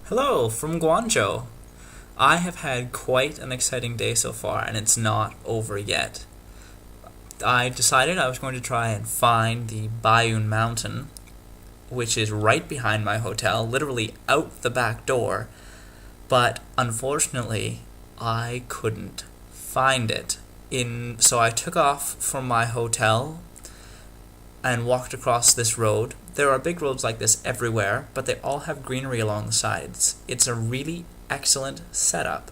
Hello from Guangzhou. I have had quite an exciting day so far, and it's not over yet. I decided I was going to try and find the Bayun Mountain, which is right behind my hotel, literally out the back door, but unfortunately, I couldn't find it. So I took off from my hotel and walked across this road. There are big roads like this everywhere, but they all have greenery along the sides. It's a really excellent setup.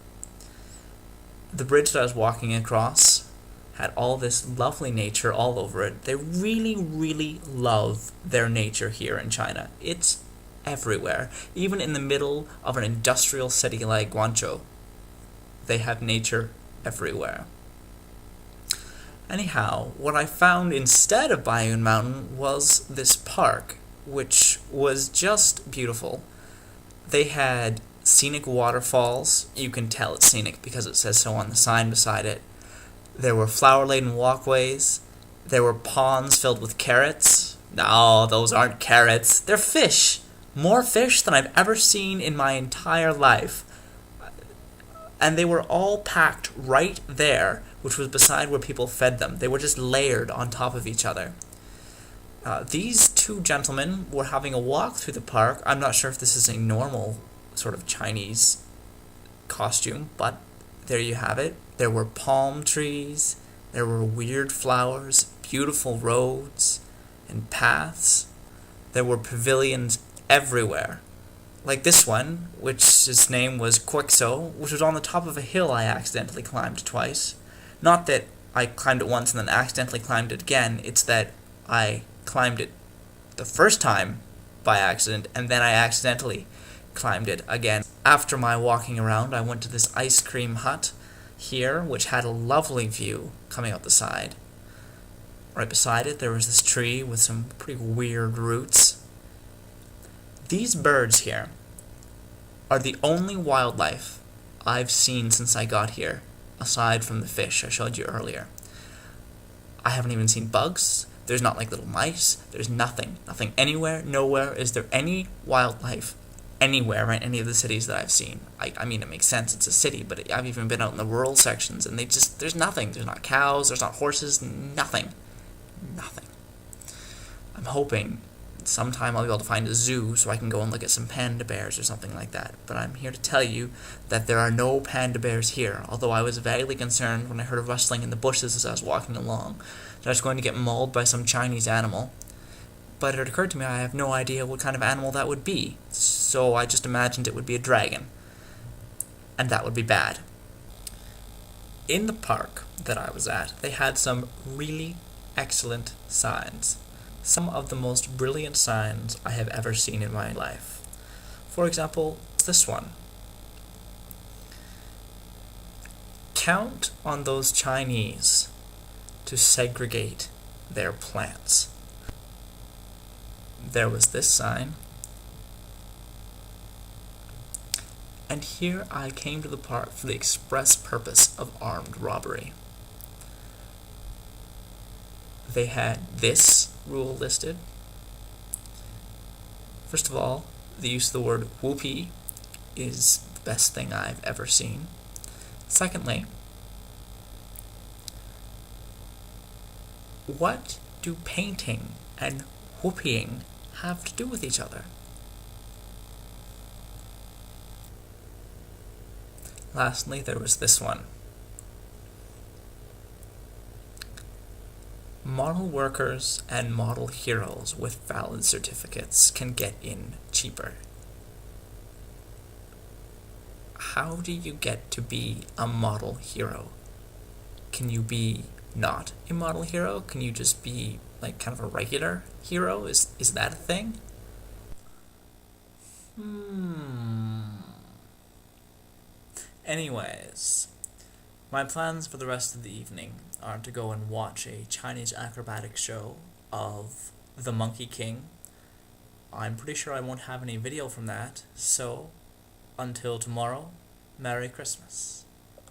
The bridge that I was walking across had all this lovely nature all over it. They really, really love their nature here in China. It's everywhere. Even in the middle of an industrial city like Guangzhou, they have nature everywhere. Anyhow, what I found instead of Bayun Mountain was this park, which was just beautiful. They had scenic waterfalls. You can tell it's scenic because it says so on the sign beside it. There were flower-laden walkways. There were ponds filled with carrots. No, those aren't carrots. They're fish. More fish than I've ever seen in my entire life. And they were all packed right there, which was beside where people fed them. They were just layered on top of each other. These two gentlemen were having a walk through the park. I'm not sure if this is a normal sort of Chinese costume, but there you have it. There were palm trees, there were weird flowers, beautiful roads and paths. There were pavilions everywhere. Like this one, which his name was Guangzhou, which was on the top of a hill I accidentally climbed twice. Not that I climbed it once and then accidentally climbed it again, it's that I climbed it the first time by accident, and then I accidentally climbed it again. After my walking around, I went to this ice cream hut here, which had a lovely view coming out the side. Right beside it, there was this tree with some pretty weird roots. These birds here are the only wildlife I've seen since I got here, aside from the fish I showed you earlier. I haven't even seen bugs. There's not like little mice. There's nothing. Nothing anywhere, nowhere. Is there any wildlife anywhere in any of the cities that I've seen? I mean, it makes sense. It's a city, but I've even been out in the rural sections, and there's nothing. There's not cows. There's not horses. Nothing. Nothing. I'm hoping sometime I'll be able to find a zoo so I can go and look at some panda bears or something like that. But I'm here to tell you that there are no panda bears here, although I was vaguely concerned when I heard a rustling in the bushes as I was walking along that I was going to get mauled by some Chinese animal. But it occurred to me I have no idea what kind of animal that would be, so I just imagined it would be a dragon. And that would be bad. In the park that I was at, they had some really excellent signs. Some of the most brilliant signs I have ever seen in my life. For example, this one. Count on those Chinese to segregate their plants. There was this sign. And here I came to the park for the express purpose of armed robbery. They had this rule listed. First of all, the use of the word whoopee is the best thing I've ever seen. Secondly, what do painting and whooping have to do with each other? Lastly, there was this one. Model workers and model heroes with valid certificates can get in cheaper. How do you get to be a model hero? Can you be not a model hero? Can you just be like kind of a regular hero? Is that a thing? Anyways, my plans for the rest of the evening are to go and watch a Chinese acrobatic show of The Monkey King. I'm pretty sure I won't have any video from that, so until tomorrow, Merry Christmas.